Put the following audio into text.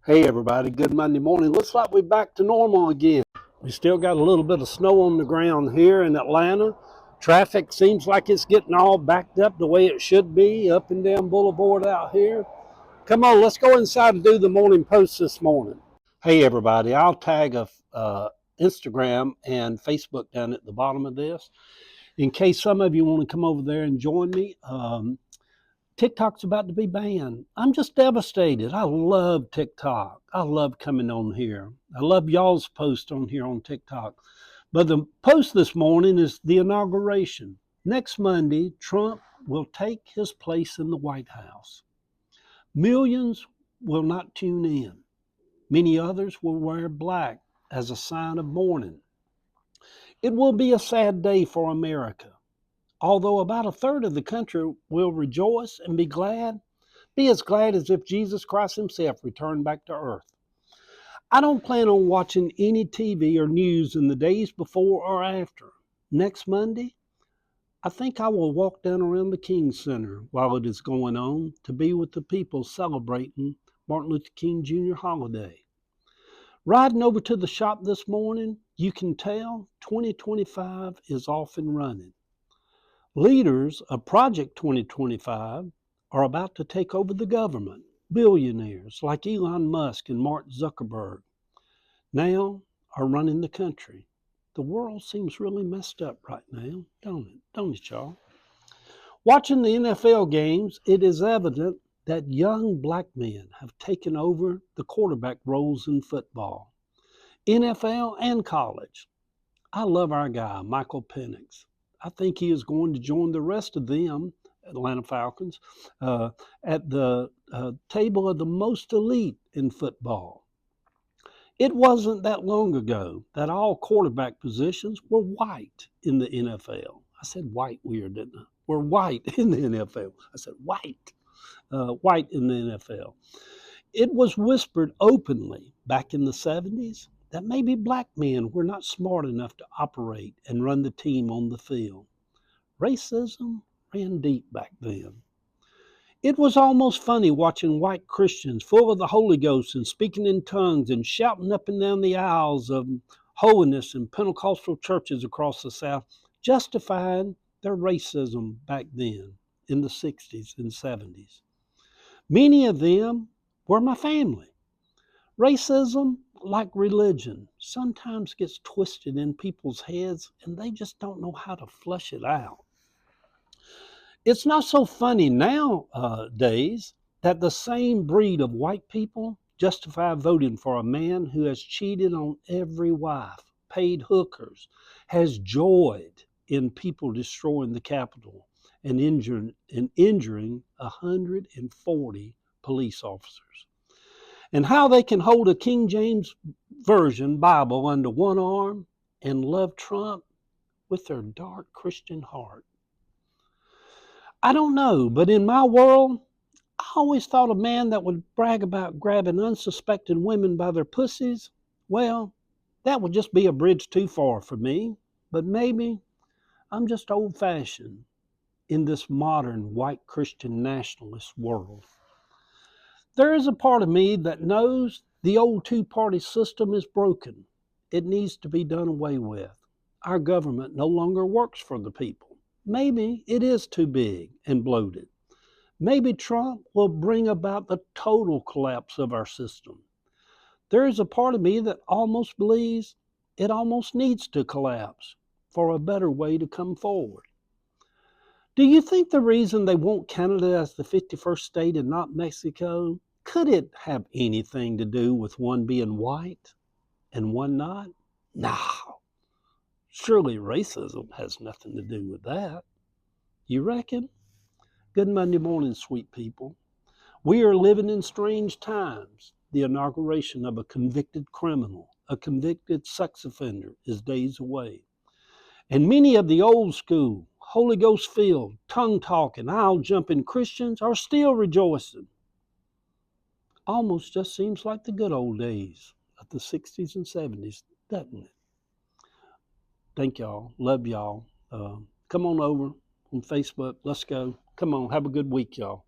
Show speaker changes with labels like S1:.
S1: Hey everybody, good Monday morning. Looks like we're back to normal again. We still got a little bit of snow on the ground here in Atlanta. Traffic seems like it's getting all backed up the way it should be up and down Boulevard out here. Come on, let's go inside and do the morning post this morning. Hey everybody, I'll tag a Instagram and Facebook down at the bottom of this in case some of you want to come over there and join me. TikTok's about to be banned. I'm just devastated. I love TikTok. I love coming on here. I love y'all's post on here on TikTok. But the post this morning is the inauguration. Next Monday, Trump will take his place in the White House. Millions will not tune in. Many others will wear black as a sign of mourning. It will be a sad day for America. Although about a third of the country will rejoice and be as glad as if Jesus Christ himself returned back to earth. I don't plan on watching any TV or news in the days before or after. Next Monday, I think I will walk down around the King Center while it is going on to be with the people celebrating Martin Luther King Jr. holiday. Riding over to the shop this morning, you can tell 2025 is off and running. Leaders of Project 2025 are about to take over the government. Billionaires like Elon Musk and Mark Zuckerberg now are running the country. The world seems really messed up right now, don't it? Don't it, y'all? Watching the NFL games, it is evident that young black men have taken over the quarterback roles in football, NFL and college. I love our guy, Michael Penix. I think he is going to join the rest of them, Atlanta Falcons, at the table of the most elite in football. It wasn't that long ago that all quarterback positions were white in the NFL. I said white weird, didn't I? We're white in the NFL. I said white in the NFL. It was whispered openly back in the 70s that maybe black men were not smart enough to operate and run the team on the field. Racism ran deep back then. It was almost funny watching white Christians full of the Holy Ghost and speaking in tongues and shouting up and down the aisles of holiness in Pentecostal churches across the South, justifying their racism back then in the 60s and 70s. Many of them were my family. Racism, like religion, sometimes gets twisted in people's heads and they just don't know how to flush it out. It's not so funny nowadays that the same breed of white people justify voting for a man who has cheated on every wife, paid hookers, has joyed in people destroying the Capitol and injuring 140 police officers. And how they can hold a King James Version Bible under one arm and love Trump with their dark Christian heart. I don't know, but in my world, I always thought a man that would brag about grabbing unsuspecting women by their pussies, well, that would just be a bridge too far for me. But maybe I'm just old-fashioned in this modern white Christian nationalist world. There is a part of me that knows the old two-party system is broken. It needs to be done away with. Our government no longer works for the people. Maybe it is too big and bloated. Maybe Trump will bring about the total collapse of our system. There is a part of me that almost believes it almost needs to collapse for a better way to come forward. Do you think the reason they want Canada as the 51st state and not Mexico, could it have anything to do with one being white and one not? No. Surely racism has nothing to do with that. You reckon? Good Monday morning, sweet people. We are living in strange times. The inauguration of a convicted criminal, a convicted sex offender, is days away. And many of the old school, Holy Ghost filled, tongue talking, aisle jumping Christians are still rejoicing. Almost just seems like the good old days of the 60s and 70s, doesn't it? Thank y'all. Love y'all. Come on over on Facebook. Let's go. Come on. Have a good week, y'all.